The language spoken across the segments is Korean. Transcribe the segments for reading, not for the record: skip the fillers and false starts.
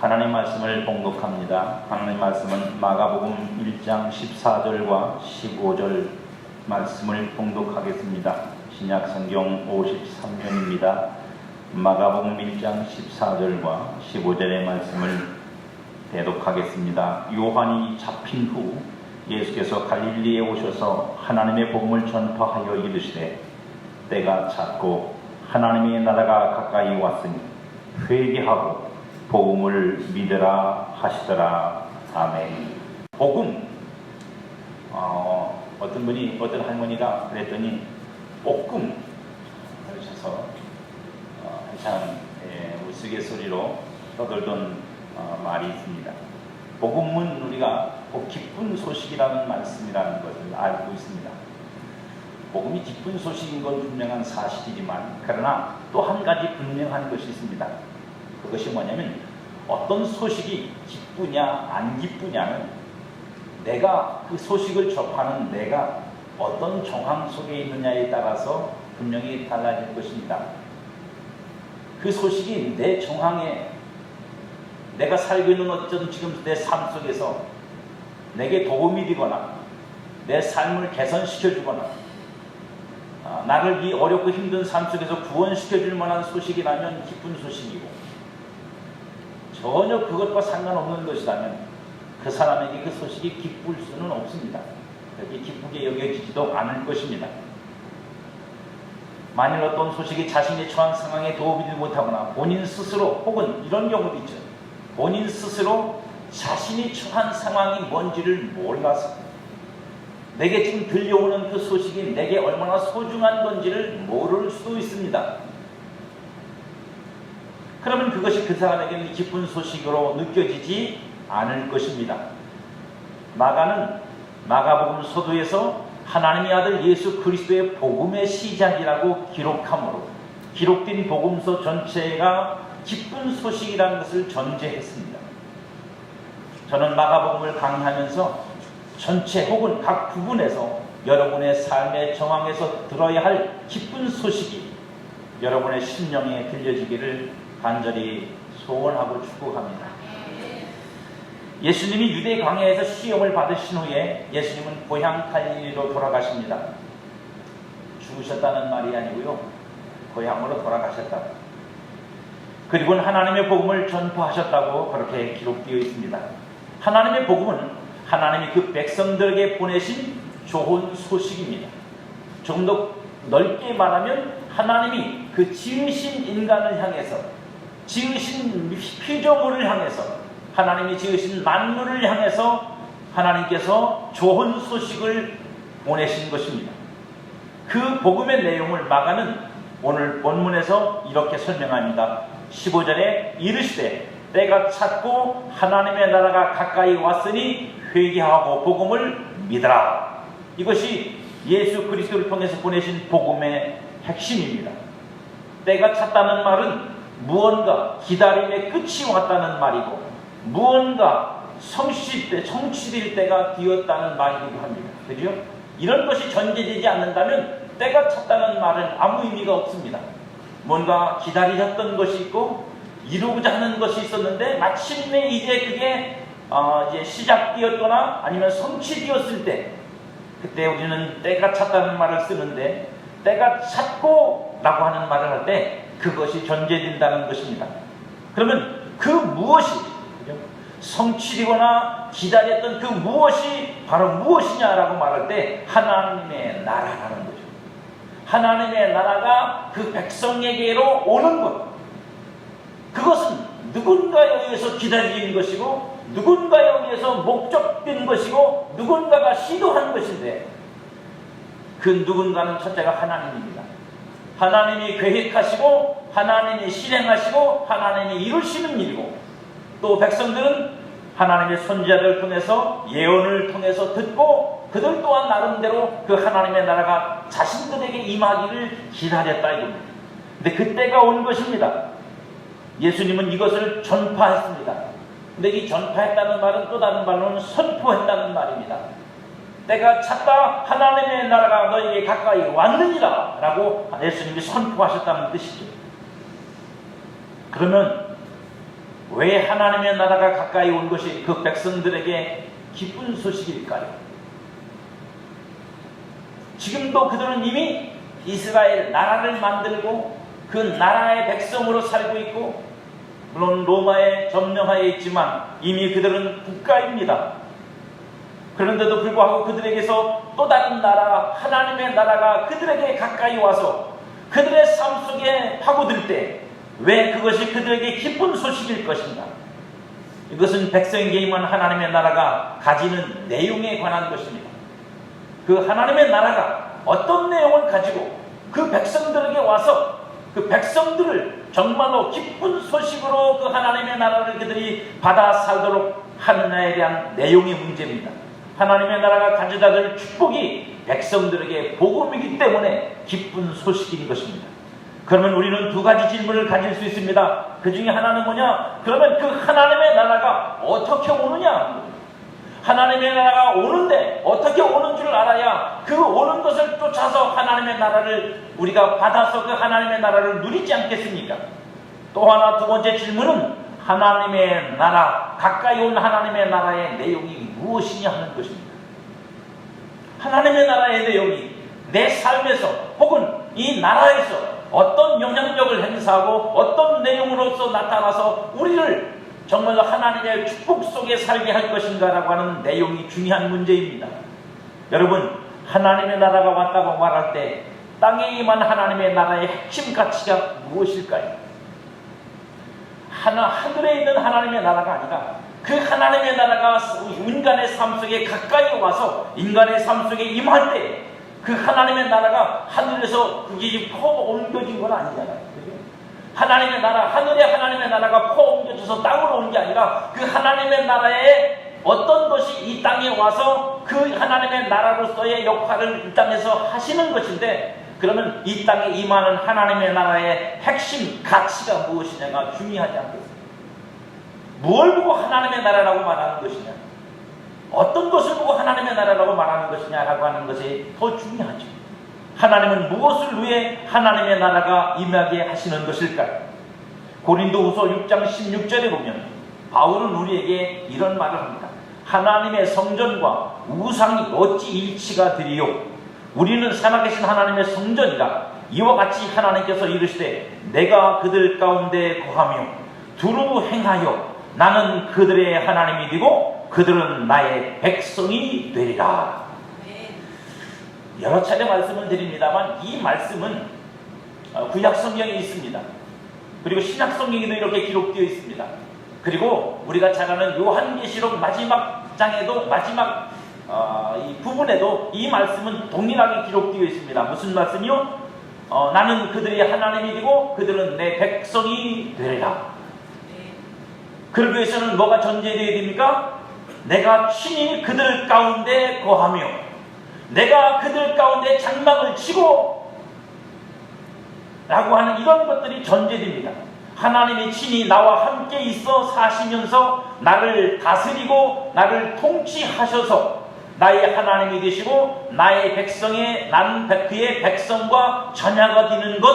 하나님 말씀을 봉독합니다. 하나님 말씀은 마가복음 1장 14절과 15절 말씀을 봉독하겠습니다. 신약 성경 53년입니다. 마가복음 1장 14절과 15절의 말씀을 대독하겠습니다. 요한이 잡힌 후 예수께서 갈릴리에 오셔서 하나님의 복음을 전파하여 이르시되 때가 찼고 하나님의 나라가 가까이 왔으니 회개하고 복음을 믿으라 하시더라. 아멘. 복음. 어떤 분이, 어떤 할머니가 그랬더니 볶음 그러셔서 한참 우스갯소리로 떠들던 말이 있습니다. 복음은 우리가 기쁜 소식이라는 말씀이라는 것을 알고 있습니다. 복음이 기쁜 소식인 건 분명한 사실이지만 그러나 또 한 가지 분명한 것이 있습니다. 그것이 뭐냐면 어떤 소식이 기쁘냐 안 기쁘냐는 내가 그 소식을 접하는 내가 어떤 정황 속에 있느냐에 따라서 분명히 달라질 것입니다. 그 소식이 내 정황에 내가 살고 있는 어떤 지금 내 삶 속에서 내게 도움이 되거나 내 삶을 개선시켜주거나 나를 이 어렵고 힘든 삶 속에서 구원시켜줄 만한 소식이라면 기쁜 소식이고 전혀 그것과 상관없는 것이라면 그 사람에게 그 소식이 기쁠 수는 없습니다. 그렇게 기쁘게 여겨지지도 않을 것입니다. 만일 어떤 소식이 자신이 처한 상황에 도움이 되지 못하거나 본인 스스로 혹은 이런 경우도 있죠. 본인 스스로 자신이 처한 상황이 뭔지를 몰라서 내게 지금 들려오는 그 소식이 내게 얼마나 소중한 건지를 모를 수도 있습니다. 그러면 그것이 그 사람에게는 기쁜 소식으로 느껴지지 않을 것입니다. 마가는 마가복음 서두에서 하나님의 아들 예수 그리스도의 복음의 시작이라고 기록하므로 기록된 복음서 전체가 기쁜 소식이라는 것을 전제했습니다. 저는 마가복음을 강의하면서 전체 혹은 각 부분에서 여러분의 삶의 정황에서 들어야 할 기쁜 소식이 여러분의 심령에 들려지기를 간절히 소원하고 축복합니다. 예수님이 유대 광야에서 시험을 받으신 후에 예수님은 고향 갈릴리로 돌아가십니다. 죽으셨다는 말이 아니고요. 고향으로 돌아가셨다. 그리고는 하나님의 복음을 전파하셨다고 그렇게 기록되어 있습니다. 하나님의 복음은 하나님이 그 백성들에게 보내신 좋은 소식입니다. 좀 더 넓게 말하면 하나님이 그 지으신 인간을 향해서 지으신 피조물을 향해서 하나님이 지으신 만물을 향해서 하나님께서 좋은 소식을 보내신 것입니다. 그 복음의 내용을 마가는 오늘 본문에서 이렇게 설명합니다. 15절에 이르시되 때가 찼고 하나님의 나라가 가까이 왔으니 회개하고 복음을 믿으라. 이것이 예수 그리스도를 통해서 보내신 복음의 핵심입니다. 때가 찼다는 말은 무언가 기다림의 끝이 왔다는 말이고 무언가 성취될 때가 되었다는 말이기도 합니다. 그죠? 이런 것이 전제되지 않는다면 때가 찼다는 말은 아무 의미가 없습니다. 뭔가 기다리셨던 것이 있고 이루고자 하는 것이 있었는데 마침내 이제 그게 이제 시작되었거나 아니면 성취되었을 때 그때 우리는 때가 찼다는 말을 쓰는데 때가 찼고 라고 하는 말을 할 때 그것이 전제된다는 것입니다. 그러면 그 무엇이 성취되거나 기다렸던 그 무엇이 바로 무엇이냐라고 말할 때 하나님의 나라라는 거죠. 하나님의 나라가 그 백성에게로 오는 것. 그것은 누군가에 의해서 기다리는 것이고 누군가에 의해서 목적된 것이고 누군가가 시도한 것인데 그 누군가는 첫째가 하나님입니다. 하나님이 계획하시고 하나님이 실행하시고 하나님이 이루시는 일이고 또 백성들은 하나님의 선지자들을 통해서 예언을 통해서 듣고 그들 또한 나름대로 그 하나님의 나라가 자신들에게 임하기를 기다렸다 이겁니다. 근데 그때가 온 것입니다. 예수님은 이것을 전파했습니다. 근데 이 전파했다는 말은 또 다른 말로는 선포했다는 말입니다. 때가 찼다 하나님의 나라가 너에게 가까이 왔느니라 라고 예수님이 선포하셨다는 뜻이죠. 그러면 왜 하나님의 나라가 가까이 온 것이 그 백성들에게 기쁜 소식일까요? 지금도 그들은 이미 이스라엘 나라를 만들고 그 나라의 백성으로 살고 있고, 물론 로마의 점령하에 있지만 이미 그들은 국가입니다. 그런데도 불구하고 그들에게서 또 다른 나라, 하나님의 나라가 그들에게 가까이 와서 그들의 삶 속에 파고들 때 왜 그것이 그들에게 기쁜 소식일 것인가? 이것은 백성에게 임한 하나님의 나라가 가지는 내용에 관한 것입니다. 그 하나님의 나라가 어떤 내용을 가지고 그 백성들에게 와서 그 백성들을 정말로 기쁜 소식으로 그 하나님의 나라를 그들이 받아 살도록 하느냐에 대한 내용의 문제입니다. 하나님의 나라가 가져다 줄 축복이 백성들에게 복음이기 때문에 기쁜 소식인 것입니다. 그러면 우리는 두 가지 질문을 가질 수 있습니다. 그 중에 하나는 뭐냐? 그러면 그 하나님의 나라가 어떻게 오느냐? 하나님의 나라가 오는데 어떻게 오는 줄 알아야 그 오는 것을 쫓아서 하나님의 나라를 우리가 받아서 그 하나님의 나라를 누리지 않겠습니까? 또 하나, 두 번째 질문은 하나님의 나라, 가까이 온 하나님의 나라의 내용이 무엇이냐 하는 것입니다. 하나님의 나라의 내용이 내 삶에서 혹은 이 나라에서 어떤 영향력을 행사하고 어떤 내용으로서 나타나서 우리를 정말로 하나님의 축복 속에 살게 할 것인가라고 하는 내용이 중요한 문제입니다. 여러분, 하나님의 나라가 왔다고 말할 때 땅에 임한 하나님의 나라의 핵심 가치가 무엇일까요? 하늘에 있는 하나님의 나라가 아니라 그 하나님의 나라가 인간의 삶 속에 가까이 와서 인간의 삶 속에 임할 때 그 하나님의 나라가 하늘에서 그게 퍼 옮겨진 건 아니잖아요. 하나님의 나라, 하늘의 하나님의 나라가 퍼 옮겨져서 땅으로 온 게 아니라 그 하나님의 나라에 어떤 것이 이 땅에 와서 그 하나님의 나라로서의 역할을 이 땅에서 하시는 것인데, 그러면 이 땅에 임하는 하나님의 나라의 핵심 가치가 무엇이냐가 중요하지 않겠습니까? 뭘 보고 하나님의 나라라고 말하는 것이냐, 어떤 것을 보고 하나님의 나라라고 말하는 것이냐라고 하는 것이 더 중요하죠. 하나님은 무엇을 위해 하나님의 나라가 임하게 하시는 것일까요? 고린도후서 6장 16절에 보면 바울은 우리에게 이런 말을 합니다. 하나님의 성전과 우상이 어찌 일치가 되리요? 우리는 살아계신 하나님의 성전이라. 이와 같이 하나님께서 이르시되 내가 그들 가운데 거하며 두루 행하여 나는 그들의 하나님이 되고 그들은 나의 백성이 되리라. 여러 차례 말씀을 드립니다만 이 말씀은 구약 성경에 있습니다. 그리고 신약 성경에도 이렇게 기록되어 있습니다. 그리고 우리가 잘 아는 요한계시록 마지막 장에도 마지막 이 부분에도 이 말씀은 동일하게 기록되어 있습니다. 무슨 말씀이요? 나는 그들의 하나님이 되고 그들은 내 백성이 되리라. 그러기 위해서는 뭐가 전제되어야 됩니까? 내가 친히 그들 가운데 거하며 내가 그들 가운데 장막을 치고 라고 하는 이런 것들이 전제됩니다. 하나님이 친히 나와 함께 있어 사시면서 나를 다스리고 나를 통치하셔서 나의 하나님이 되시고 나의 백성의 난 그의 백성과 자녀가 되는 것,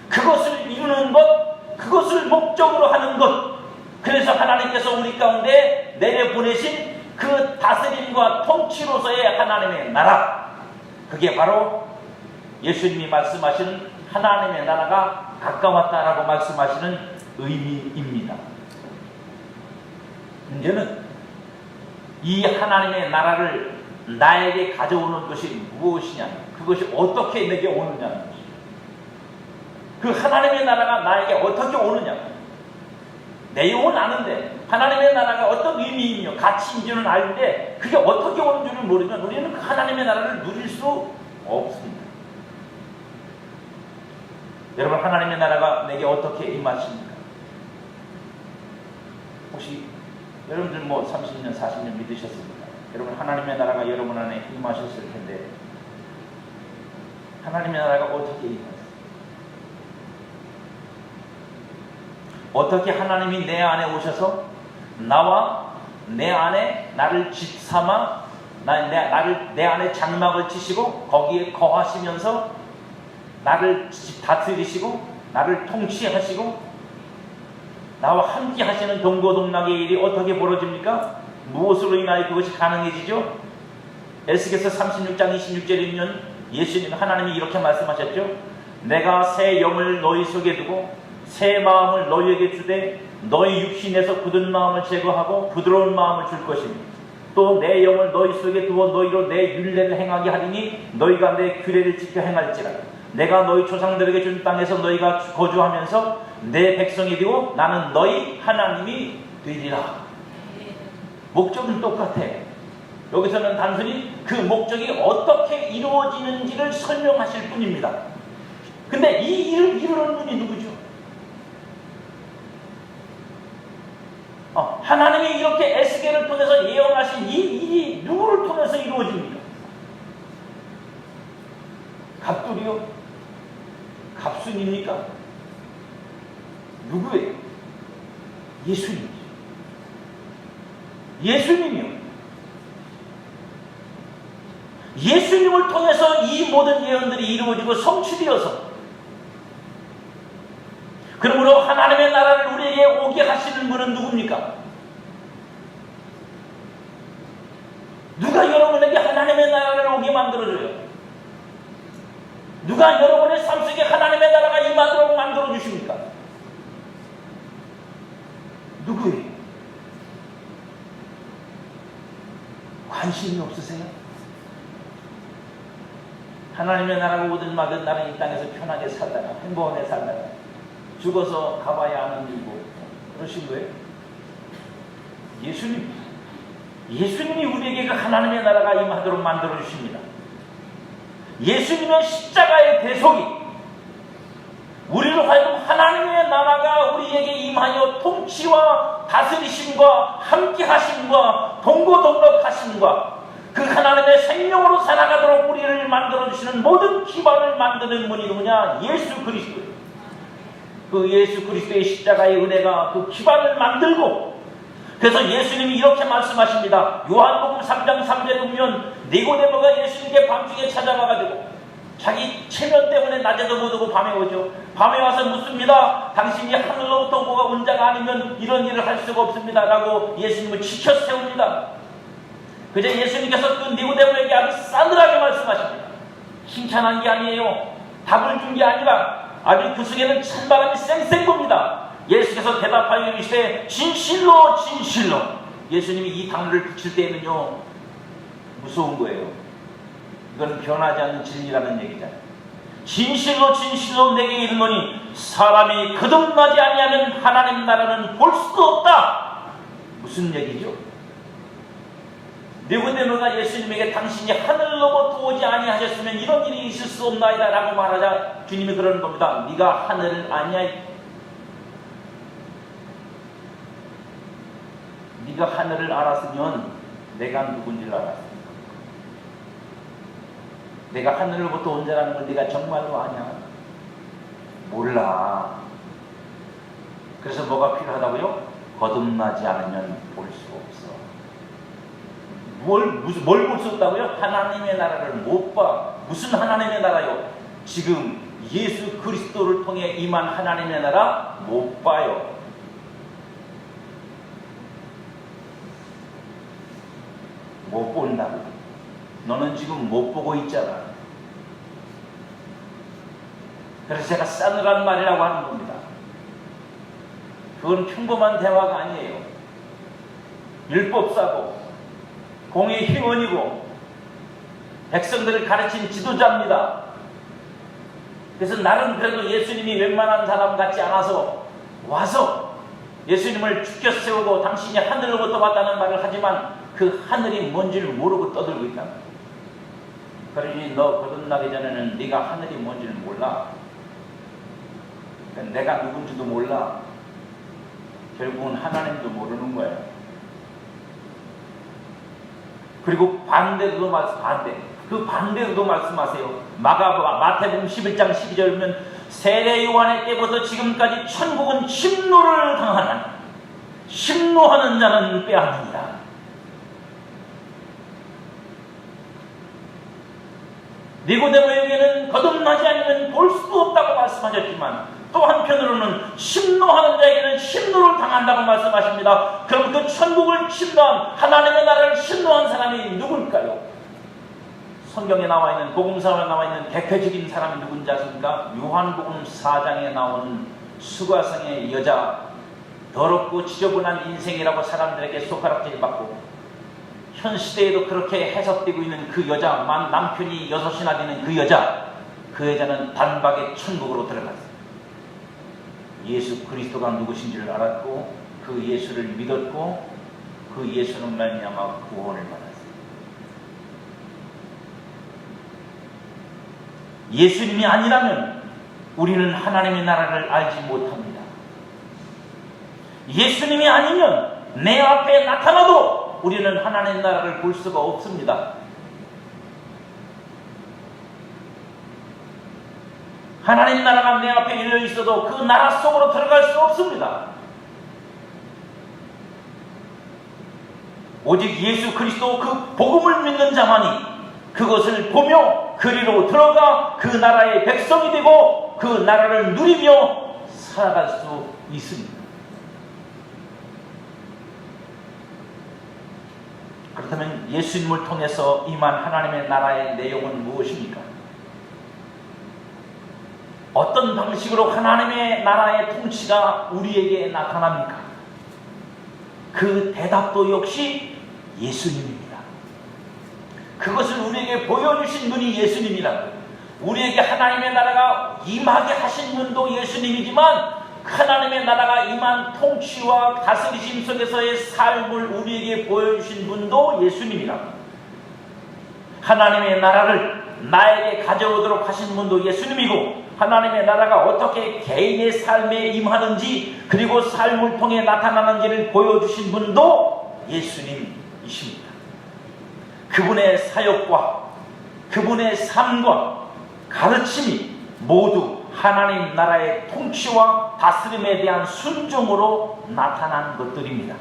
그것을 이루는 것, 그것을 목적으로 하는 것. 그래서 하나님께서 우리 가운데 내려보내신 그 다스림과 통치로서의 하나님의 나라, 그게 바로 예수님이 말씀하시는 하나님의 나라가 가까웠다라고 말씀하시는 의미입니다. 문제는 이 하나님의 나라를 나에게 가져오는 것이 무엇이냐, 그것이 어떻게 내게 오느냐는 것입니다. 그 하나님의 나라가 나에게 어떻게 오느냐, 내용은 아는데 하나님의 나라가 어떤 의미이며 가치인지는 아는데 그게 어떻게 오는 줄을 모르면 우리는 그 하나님의 나라를 누릴 수 없습니다. 여러분, 하나님의 나라가 내게 어떻게 임하십니까? 혹시 여러분들 30년, 40년 믿으셨습니까? 여러분, 하나님의 나라가 여러분 안에 임하셨을 텐데 하나님의 나라가 어떻게 임하세요? 어떻게 하나님이 내 안에 오셔서 나와 내 안에 나를 집 삼아 내 안에 장막을 치시고 거기에 거하시면서 나를 다스리시고 나를 통치하시고 나와 함께 하시는 동고동락의 일이 어떻게 벌어집니까? 무엇으로 인하여 그것이 가능해지죠? 에스겔서 36장 26절에 예수님 하나님이 이렇게 말씀하셨죠. 내가 새 영을 너희 속에 두고 새 마음을 너희에게 주되 너희 육신에서 굳은 마음을 제거하고 부드러운 마음을 줄 것이니 또 내 영을 너희 속에 두어 너희로 내 율례를 행하게 하리니 너희가 내 규례를 지켜 행할지라. 내가 너희 조상들에게 준 땅에서 너희가 거주하면서 내 백성이 되고 나는 너희 하나님이 되리라. 목적은 똑같아. 여기서는 단순히 그 목적이 어떻게 이루어지는지를 설명하실 뿐입니다. 근데 이 일을 이루는 분이 누구죠? 하나님이 이렇게 에스겔을 통해서 예언하신 이 일이 누구를 통해서 이루어집니까? 갑돌이요? 갑순입니까? 누구예요? 예수님이죠. 예수님이요. 예수님을 통해서 이 모든 예언들이 이루어지고 성취되어서 그러므로 하나님의 나라를 우리에게 오게 하시는 분은 누굽니까? 누가 여러분에게 하나님의 나라를 오게 만들어줘요? 누가 여러분의 삶 속에 하나님의 나라가 임하도록 만들어주십니까? 누구예요? 관심이 없으세요? 하나님의 나라가 오든 마든 나는 이 땅에서 편하게 살다가 행복하게 살다가 죽어서 가봐야 하는 일이고 그러신 거예요? 예수님이 우리에게 그 하나님의 나라가 임하도록 만들어 주십니다. 예수님의 십자가의 대속이 우리로 하여금 하나님의 나라가 우리에게 임하여 통치와 다스리심과 함께하심과 동고동락하심과 그 하나님의 생명으로 살아가도록 우리를 만들어주시는 모든 기반을 만드는 분이 누구냐? 예수 그리스도예요. 그 예수 그리스도의 십자가의 은혜가 그 기반을 만들고 그래서 예수님이 이렇게 말씀하십니다. 요한복음 3장 3절에 보면 니고데모가 예수님께 밤중에 찾아가가지고 자기 체면 때문에 낮에도 못 오고 밤에 오죠. 밤에 와서 묻습니다. 당신이 하늘로부터 뭐가 온 자가 아니면 이런 일을 할 수가 없습니다. 라고 예수님을 지켜 세웁니다. 그저 예수님께서 그 니고데모에게 아주 싸늘하게 말씀하십니다. 칭찬한 게 아니에요. 답을 준 게 아니라 아주 그 속에는 찬바람이 쌩쌩 붑니다. 예수께서 대답하여 이르시되 진실로 진실로. 예수님이 이 단어를 붙일 때에는요 무서운 거예요. 이건 변하지 않는 진리라는 얘기잖아요. 진실로 진실로 내게 이르노니 사람이 거듭나지 아니하면 하나님 나라는 볼 수도 없다. 무슨 얘기죠? 니고데모가 예수님에게 당신이 하늘로부터 오지 아니하셨으면 이런 일이 있을 수 없나이다 라고 말하자 주님이 그러는 겁니다. 네가 하늘을 아냐? 네가 하늘을 알았으면 내가 누군지를 알았어. 내가 하늘로부터 온 자라는 걸 네가 정말로 아냐? 몰라. 그래서 뭐가 필요하다고요? 거듭나지 않으면 볼 수 없어. 뭘 볼 수 없다고요? 하나님의 나라를 못 봐. 무슨 하나님의 나라요? 지금 예수 그리스도를 통해 임한 하나님의 나라 못 봐요. 못 본다고. 너는 지금 못 보고 있잖아. 그래서 제가 싸늘한 말이라고 하는 겁니다. 그건 평범한 대화가 아니에요. 율법사고 공의 희원이고 백성들을 가르친 지도자입니다. 그래서 나는 그래도 예수님이 웬만한 사람 같지 않아서 와서 예수님을 죽여 세우고 당신이 하늘로부터 왔다는 말을 하지만 그 하늘이 뭔지를 모르고 떠들고 있다. 그러니 너 거듭나기 전에는 네가 하늘이 뭔지를 몰라. 내가 누군지도 몰라. 결국은 하나님도 모르는 거예요. 그리고 반대로도 그 반대로도 말씀하세요. 마태복음 11장 12절 보면 세례 요한의 때부터 지금까지 천국은 심노를 당하나니 심노하는 자는 빼앗느니라. 니고데모에게는 거듭나지 않으면 볼 수도 없다고 말씀하셨지만 또 한편으로는 심노하는 자에게는 심노를 당한다고 말씀하십니다. 그럼 그 천국을 침노한, 하나님의 나라를 심노한 사람이 누굴까요? 성경에 나와 있는, 복음서에 나와 있는 대표적인 사람이 누군지 아십니까? 요한복음 4장에 나오는 수가성의 여자, 더럽고 지저분한 인생이라고 사람들에게 손가락질 받고 현 시대에도 그렇게 해석되고 있는 그 여자, 남편이 6이나 되는 그 여자는 단박에 천국으로 들어갔어요. 예수 그리스도가 누구신지를 알았고 그 예수를 믿었고 그 예수로 말미암아 구원을 받았어요. 예수님이 아니라면 우리는 하나님의 나라를 알지 못합니다. 예수님이 아니면 내 앞에 나타나도 우리는 하나님의 나라를 볼 수가 없습니다. 하나님 나라가 내 앞에 열려 있어도 그 나라 속으로 들어갈 수 없습니다. 오직 예수 그리스도 그 복음을 믿는 자만이 그것을 보며 그리로 들어가 그 나라의 백성이 되고 그 나라를 누리며 살아갈 수 있습니다. 그렇다면 예수님을 통해서 임한 하나님의 나라의 내용은 무엇입니까? 어떤 방식으로 하나님의 나라의 통치가 우리에게 나타납니까? 그 대답도 역시 예수님입니다. 그것을 우리에게 보여주신 분이 예수님이라고. 우리에게 하나님의 나라가 임하게 하신 분도 예수님이지만 하나님의 나라가 임한 통치와 다스리심 속에서의 삶을 우리에게 보여주신 분도 예수님이라고. 하나님의 나라를 나에게 가져오도록 하신 분도 예수님이고 하나님의 나라가 어떻게 개인의 삶에 임하는지 그리고 삶을 통해 나타나는지를 보여주신 분도 예수님이십니다. 그분의 사역과 그분의 삶과 가르침이 모두 하나님 나라의 통치와 다스림에 대한 순종으로 나타난 것들입니다.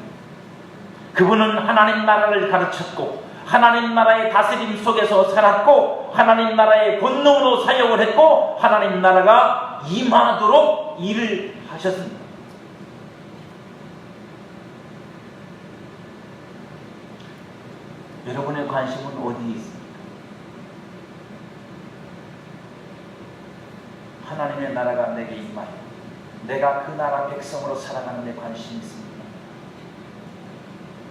그분은 하나님 나라를 가르쳤고 하나님 나라의 다스림 속에서 살았고 하나님 나라의 권능으로 사역을 했고 하나님 나라가 임하도록 일을 하셨습니다. 여러분의 관심은 어디에 있습니까? 하나님의 나라가 내게 임하여 내가 그 나라 백성으로 살아가는 데 관심이 있습니다.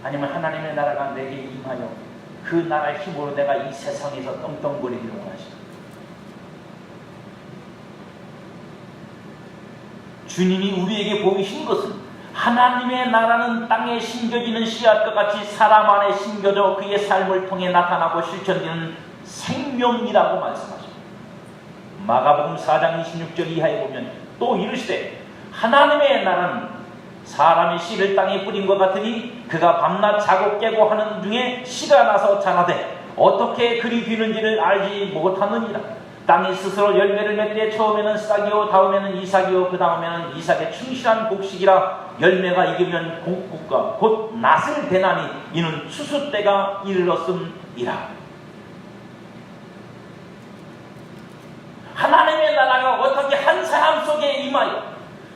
아니면 하나님의 나라가 내게 임하여 그 나라의 힘으로 내가 이 세상에서 떵떵거리기를 원하십니다. 주님이 우리에게 보이신 것은 하나님의 나라는 땅에 심겨지는 씨앗과 같이 사람 안에 심겨져 그의 삶을 통해 나타나고 실천되는 생명이라고 말씀하십니다. 마가복음 4장 26절 이하에 보면 또 이르시되 하나님의 나라는 사람이 씨를 땅에 뿌린 것 같으니 그가 밤낮 자고 깨고 하는 중에 씨가 나서 자라되 어떻게 그리 뒤는지를 알지 못하느니라. 땅이 스스로 열매를 맺되 처음에는 싹이요 다음에는 이삭이요 그 다음에는 이삭의 충실한 곡식이라 열매가 익으면 곡국과 곧 낫을 대나니 이는 추수 때가 이르렀음이라. 하나님의 나라가 어떻게 한 사람 속에 임하여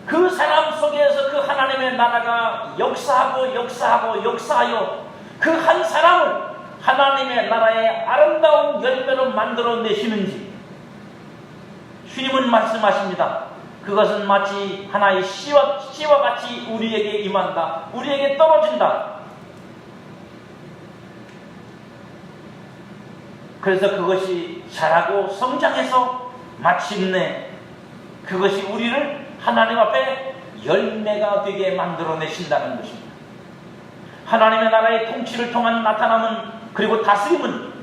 그 사람 속에서 그 하나님의 나라가 역사하여 그 한 사람을 하나님의 나라의 아름다운 열매로 만들어내시는지 주님은 말씀하십니다. 그것은 마치 하나의 씨와 같이 우리에게 임한다. 우리에게 떨어진다. 그래서 그것이 자라고 성장해서 마침내 그것이 우리를 하나님 앞에 열매가 되게 만들어내신다는 것입니다. 하나님의 나라의 통치를 통한 나타남은 그리고 다스림은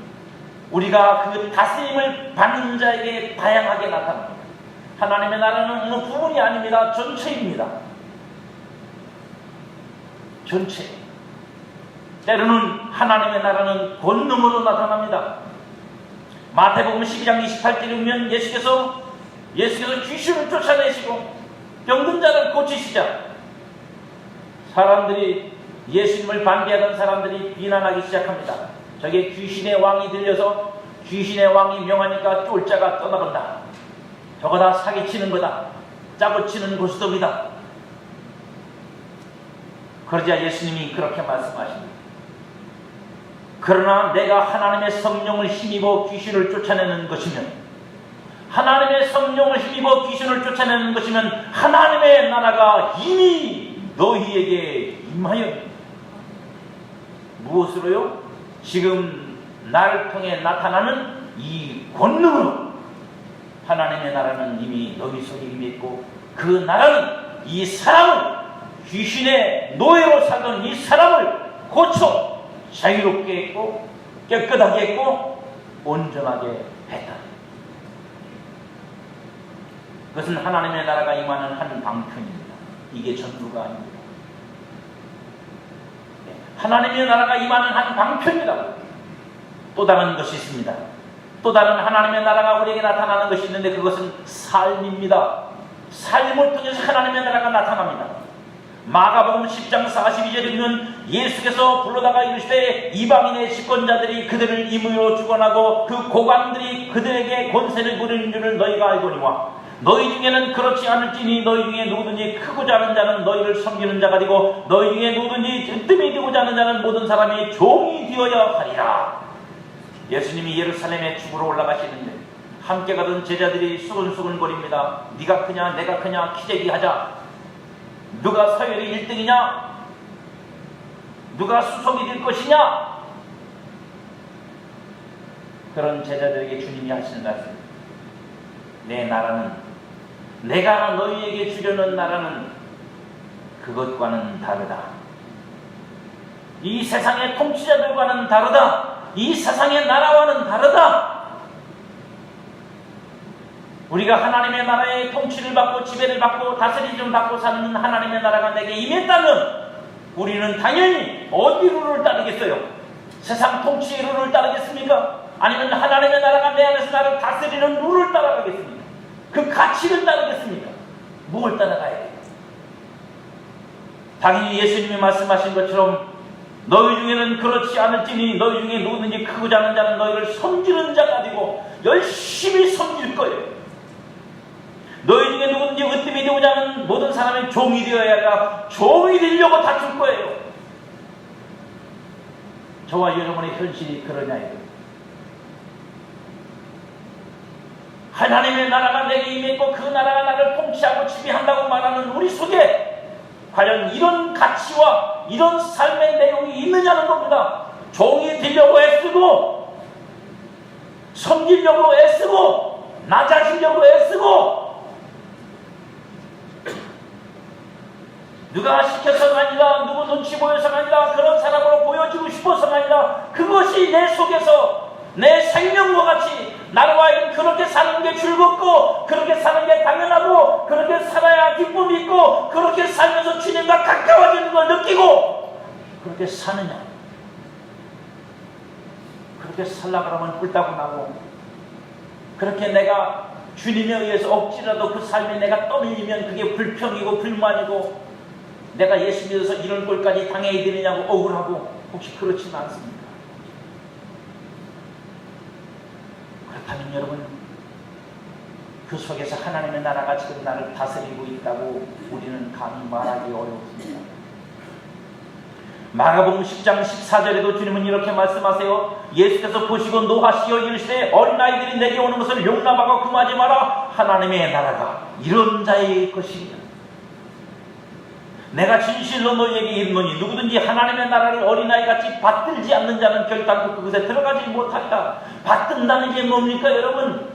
우리가 그 다스림을 받는 자에게 다양하게 나타납니다. 하나님의 나라는 어느 부분이 아닙니다. 전체입니다. 전체. 때로는 하나님의 나라는 권능으로 나타납니다. 마태복음 12장 28절에 보면 예수께서 귀신을 쫓아내시고 병든 자를 고치시자 사람들이 예수님을 반대하던 사람들이 비난하기 시작합니다. 저게 귀신의 왕이 들려서 귀신의 왕이 명하니까 쫄자가 떠나간다. 저거 다 사기치는 거다. 짜고 치는 고스톱이다. 그러자 예수님이 그렇게 말씀하십니다. 그러나 내가 하나님의 성령을 힘입어 귀신을 쫓아내는 것이면, 하나님의 성령을 힘입어 귀신을 쫓아내는 것이면 하나님의 나라가 이미 너희에게 임하였다. 무엇으로요? 지금 나를 통해 나타나는 이 권능으로 하나님의 나라는 이미 너희 속에 임했고, 그 나라는 이 사람을, 귀신의 노예로 살던 이 사람을 고쳐 자유롭게 했고 깨끗하게 했고 온전하게 했다. 그것은 하나님의 나라가 임하는 한 방편입니다. 이게 전부가 아닙니다. 하나님의 나라가 임하는 한 방편이다. 또 다른 것이 있습니다. 또 다른 하나님의 나라가 우리에게 나타나는 것이 있는데, 그것은 삶입니다. 삶을 통해서 하나님의 나라가 나타납니다. 마가복음 10장 42절에 보면 예수께서 불러다가 이르시되 이방인의 집권자들이 그들을 임의로 주관하고 그 고관들이 그들에게 권세를 부리는 줄을 너희가 알거니와 너희 중에는 그렇지 않을지니 너희 중에 누구든지 크고자 하는 자는 너희를 섬기는 자가 되고 너희 중에 누구든지 으뜸이 되고자 하는 자는 모든 사람이 종이 되어야 하리라. 예수님이 예루살렘에 죽으러 올라가시는데 함께 가던 제자들이 수근수근거립니다. 네가 크냐 내가 크냐 키재기 하자. 누가 서열이 1등이냐? 누가 수석이 될 것이냐? 그런 제자들에게 주님이 하시는 말씀, 내 나라는, 내가 너희에게 주려는 나라는 그것과는 다르다. 이 세상의 통치자들과는 다르다. 이 세상의 나라와는 다르다. 우리가 하나님의 나라의 통치를 받고 지배를 받고 다스림을 받고 사는 하나님의 나라가 내게 임했다면 우리는 당연히 어디 룰을 따르겠어요? 세상 통치의 룰을 따르겠습니까? 아니면 하나님의 나라가 내 안에서 나를 다스리는 룰을 따라가겠습니까? 그 가치를 따르겠습니까? 무엇을 따라가야 돼요? 당연히 예수님이 말씀하신 것처럼 너희 중에는 그렇지 않을지니 너희 중에 누구든지 크고자 하는 자는 너희를 섬기는 자가 되고 열심히 섬길 거예요. 너희 중에 누구든지 으뜸이 되고자 하는 모든 사람이 종이 되어야 하라. 종이 되려고 다툴 거예요. 저와 여러분의 현실이 그러냐예요. 하나님의 나라가 내게 임했고 그 나라가 나를 통치하고 지배한다고 말하는 우리 속에 과연 이런 가치와 이런 삶의 내용이 있느냐는 겁니다. 종이 되려고 애쓰고 섬기려고 애쓰고 낮아지려고 애쓰고 누가 시켜서가 아니라 누구 눈치 보여서가 아니라 그런 사람으로 보여주고 싶어서가 아니라 그것이 내 속에서 내 생명과 같이 나로 하여금 그렇게 사는 게 즐겁고 그렇게 사는 게 당연하고 그렇게 살아야 기쁨이 있고 그렇게 살면서 주님과 가까워지는 걸 느끼고 그렇게 사느냐. 그렇게 살려고 하면 꿀따고 나고 그렇게 내가 주님에 의해서 억지라도 그 삶에 내가 떠밀리면 그게 불평이고 불만이고 내가 예수 믿어서 이런 꼴까지 당해야 되느냐고 억울하고 혹시 그렇지는 않습니까? 그렇다면 여러분 그 속에서 하나님의 나라가 지금 나를 다스리고 있다고 우리는 감히 말하기 어렵습니다. 마가복음 10장 14절에도 주님은 이렇게 말씀하세요. 예수께서 보시고 노하시어 이르시되 어린아이들이 내게 오는 것을 용납하고 금하지 마라. 하나님의 나라가 이런 자의 것이니라. 내가 진실로 너희에게 이르노니 누구든지 하나님의 나라를 어린아이같이 받들지 않는 자는 결단코 그것에 들어가지 못한다. 받든다는 게 뭡니까 여러분?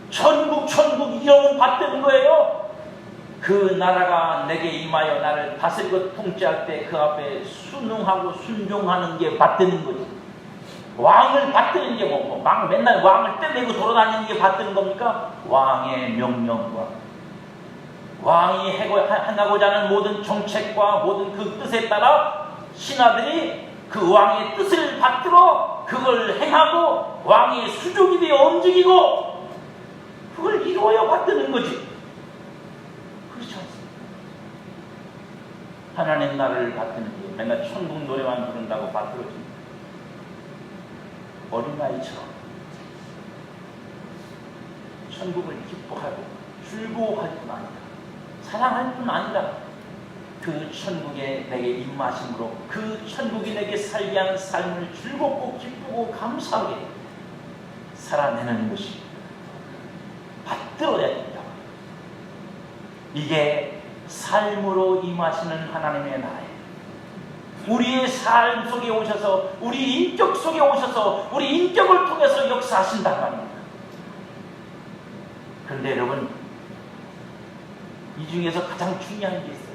천국 이런 받드는 거예요. 그 나라가 내게 임하여 나를 다스리고 통치할 때 그 앞에 순응하고 순종하는 게 받드는 거지. 왕을 받드는 게 뭐고 맨날 왕을 떼내고 돌아다니는 게 받드는 겁니까? 왕의 명령과 왕이 행하고자 하는 모든 정책과 모든 그 뜻에 따라 신하들이 그 왕의 뜻을 받들어 그걸 행하고 왕이 수족이 되어 움직이고 그걸 이루어야 받드는 거지. 그렇지 않습니까? 하나님 나라를 받드는 게 맨날 천국 노래만 부른다고 받들어집니다. 어린아이처럼 천국을 기뻐하고 즐거워할 뿐 아니라 사랑할 뿐 아니라 그 천국에 내게 임하심으로 그 천국이 내게 살게 하는 삶을 즐겁고 기쁘고 감사하게 살아내는 것이 받들어야 된다. 이게 삶으로 임하시는 하나님의 나라예요. 우리의 삶 속에 오셔서 우리 인격 속에 오셔서 우리 인격을 통해서 역사하신단 말입니다. 그런데 여러분, 이 중에서 가장 중요한 게 있어요.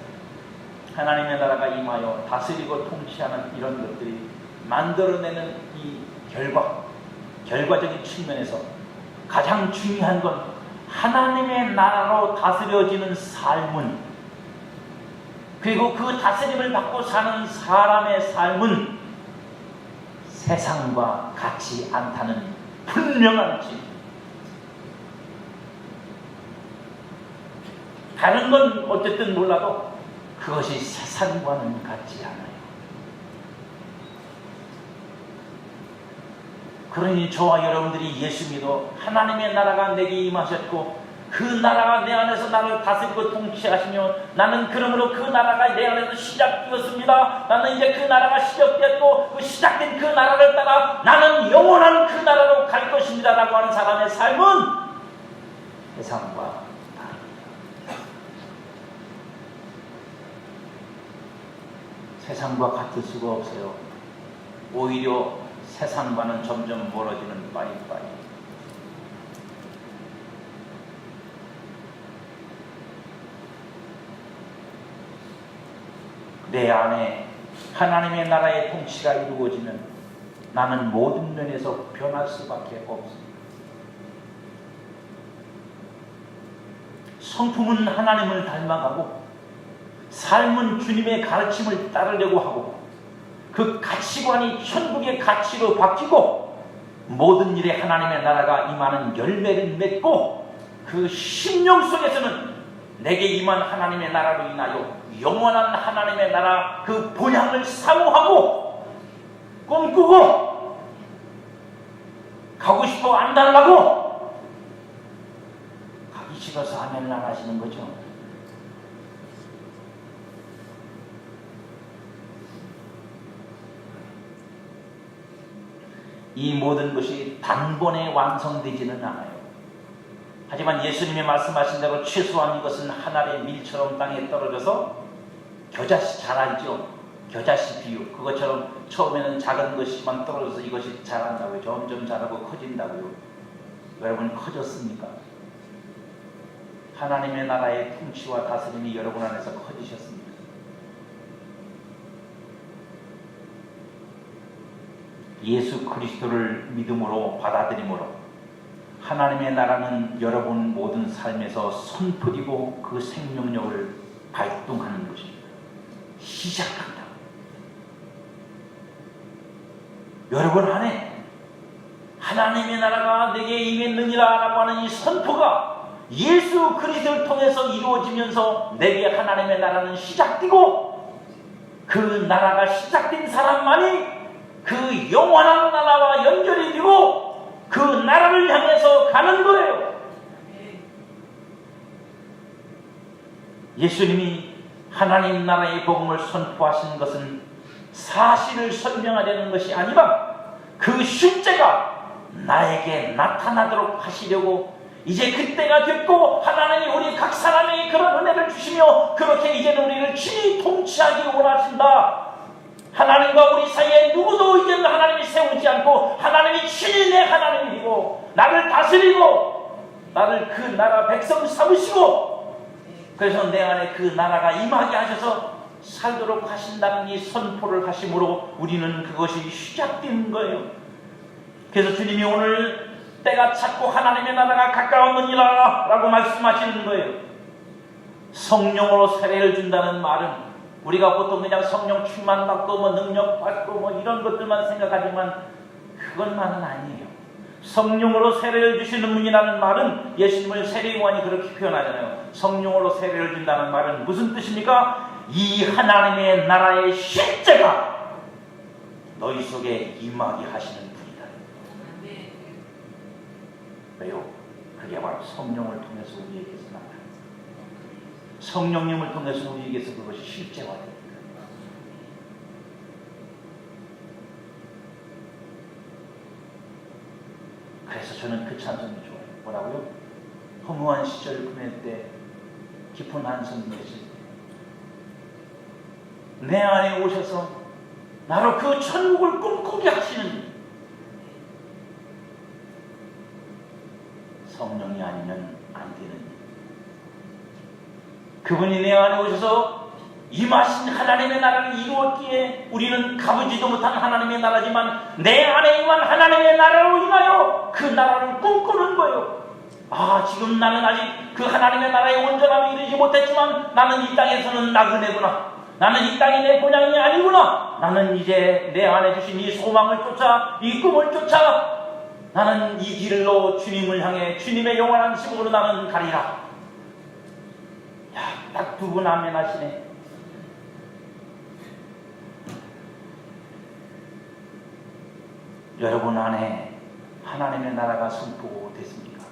하나님의 나라가 임하여 다스리고 통치하는 이런 것들이 만들어내는 이 결과적인 측면에서 가장 중요한 건 하나님의 나라로 다스려지는 삶은, 그리고 그 다스림을 받고 사는 사람의 삶은 세상과 같지 않다는 분명한 증거. 다른 건 어쨌든 몰라도 그것이 세상과는 같지 않아요. 그러니 저와 여러분들이 예수 믿어 하나님의 나라가 내게 임하셨고 그 나라가 내 안에서 나를 다스리고 통치하시며 나는 그러므로 그 나라가 내 안에서 시작되었습니다. 나는 이제 그 나라가 시작됐고 그 시작된 그 나라를 따라 나는 영원한 그 나라로 갈 것입니다 라고 하는 사람의 삶은 세상과 세상과 같을 수가 없어요. 오히려 세상과는 점점 멀어지는 빠이빠이. 내 안에 하나님의 나라의 통치가 이루어지면 나는 모든 면에서 변할 수밖에 없습니다. 성품은 하나님을 닮아가고 삶은 주님의 가르침을 따르려고 하고 그 가치관이 천국의 가치로 바뀌고 모든 일에 하나님의 나라가 임하는 열매를 맺고 그 심령 속에서는 내게 임한 하나님의 나라로 인하여 영원한 하나님의 나라 그 본향을 사모하고 꿈꾸고 가고 싶어 안 달라고 가기 싫어서 아멘을 안 하시는 거죠. 이 모든 것이 단번에 완성되지는 않아요. 하지만 예수님이 말씀하신 대로 최소한 이것은 하늘의 밀처럼 땅에 떨어져서 겨자씨 잘 알죠? 겨자씨 비유. 그것처럼 처음에는 작은 것이만 떨어져서 이것이 자란다고요. 점점 자라고 커진다고요. 여러분 커졌습니까? 하나님의 나라의 통치와 다스림이 여러분 안에서 커지셨습니다. 예수 그리스도를 믿음으로 받아들임으로 하나님의 나라는 여러분 모든 삶에서 선포되고 그 생명력을 발동하는 것입니다. 시작한다. 여러분 안에 하나님의 나라가 내게 임했느니라 라고 하는 이 선포가 예수 그리스도를 통해서 이루어지면서 내게 하나님의 나라는 시작되고 그 나라가 시작된 사람만이 그 영원한 나라와 연결이 되고 그 나라를 향해서 가는 거예요. 예수님이 하나님 나라의 복음을 선포하신 것은 사실을 설명하려는 것이 아니라 그 실제가 나에게 나타나도록 하시려고 이제 그때가 됐고 하나님이 우리 각 사람에게 그런 은혜를 주시며 그렇게 이제는 우리를 친히 통치하기 원하신다. 하나님과 우리 사이에 누구도 이제는 하나님이 세우지 않고 하나님이 친히 내 하나님이고 나를 다스리고 나를 그 나라 백성 삼으시고 그래서 내 안에 그 나라가 임하게 하셔서 살도록 하신다는 이 선포를 하심으로 우리는 그것이 시작된 거예요. 그래서 주님이 오늘 때가 찼고 하나님의 나라가 가까웠느니라 라고 말씀하시는 거예요. 성령으로 세례를 준다는 말은 우리가 보통 그냥 성령 충만 받고 뭐 능력 받고 뭐 이런 것들만 생각하지만 그것만은 아니에요. 성령으로 세례를 주시는 분이라는 말은 예수님을 세례요한이 그렇게 표현하잖아요. 성령으로 세례를 준다는 말은 무슨 뜻입니까? 이 하나님의 나라의 실제가 너희 속에 임하게 하시는 분이다. 왜요? 그게 바로 성령을 통해서 우리에게서 나타납니다. 성령님을 통해서 우리에게서 그것이 실제화됩니다. 그래서 저는 그 찬송이 좋아요. 뭐라고요? 허무한 시절 보낼 때 깊은 한숨 내실 때 내 안에 오셔서 나로 그 천국을 꿈꾸게 하시는 성령이 아니면 안 되는 일. 그분이 내 안에 오셔서 임하신 하나님의 나라를 이루었기에 우리는 가보지도 못한 하나님의 나라지만 내 안에 임한 하나님의 나라로 인하여 그 나라를 꿈꾸는 거예요. 아, 지금 나는 아직 그 하나님의 나라의 온전함에 이르지 못했지만 나는 이 땅에서는 나그네구나. 나는 이 땅이 내 고향이 아니구나. 나는 이제 내 안에 주신 이 소망을 쫓아 이 꿈을 쫓아 나는 이 길로 주님을 향해 주님의 영원한 집으로 나는 가리라. 야, 딱 두 분 아멘 하시네. 여러분 안에 하나님의 나라가 선포됐습니까?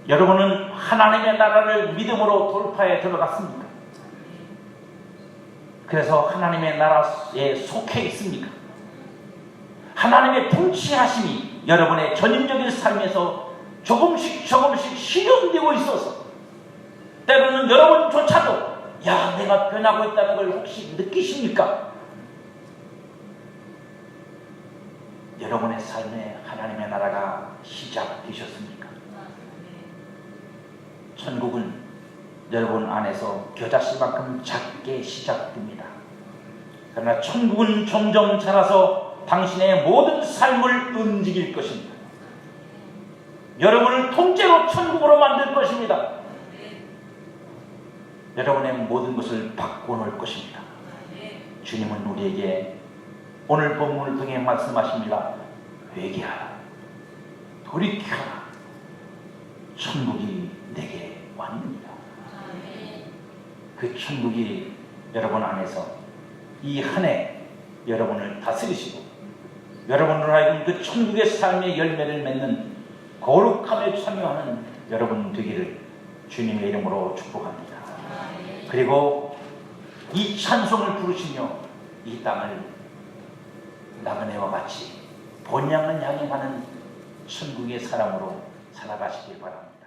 여러분은 하나님의 나라를 믿음으로 돌파해 들어갔습니까? 그래서 하나님의 나라에 속해 있습니까? 하나님의 통치하심이 여러분의 전인적인 삶에서 조금씩 실현되고 있어서 때로는 여러분조차도 야, 내가 변하고 있다는 걸 혹시 느끼십니까? 여러분의 삶에 하나님의 나라가 시작되셨습니까? 천국은 여러분 안에서 겨자씨만큼 작게 시작됩니다. 그러나 천국은 점점 자라서 당신의 모든 삶을 움직일 것입니다. 여러분을 통째로 천국으로 만들 것입니다. 여러분의 모든 것을 바꿔놓을 것입니다. 주님은 우리에게 오늘 본문을 통해 말씀하십니다. 회개하라, 돌이켜라, 천국이 내게 왔느니라. 그 천국이 여러분 안에서 이 한 해 여러분을 다스리시고 여러분으로 하여금 그 천국의 삶의 열매를 맺는 거룩함에 참여하는 여러분 되기를 주님의 이름으로 축복합니다. 그리고 이 찬송을 부르시며 이 땅을 나그네와 같이 본향을 향해 가는 천국의 사람으로 살아가시길 바랍니다.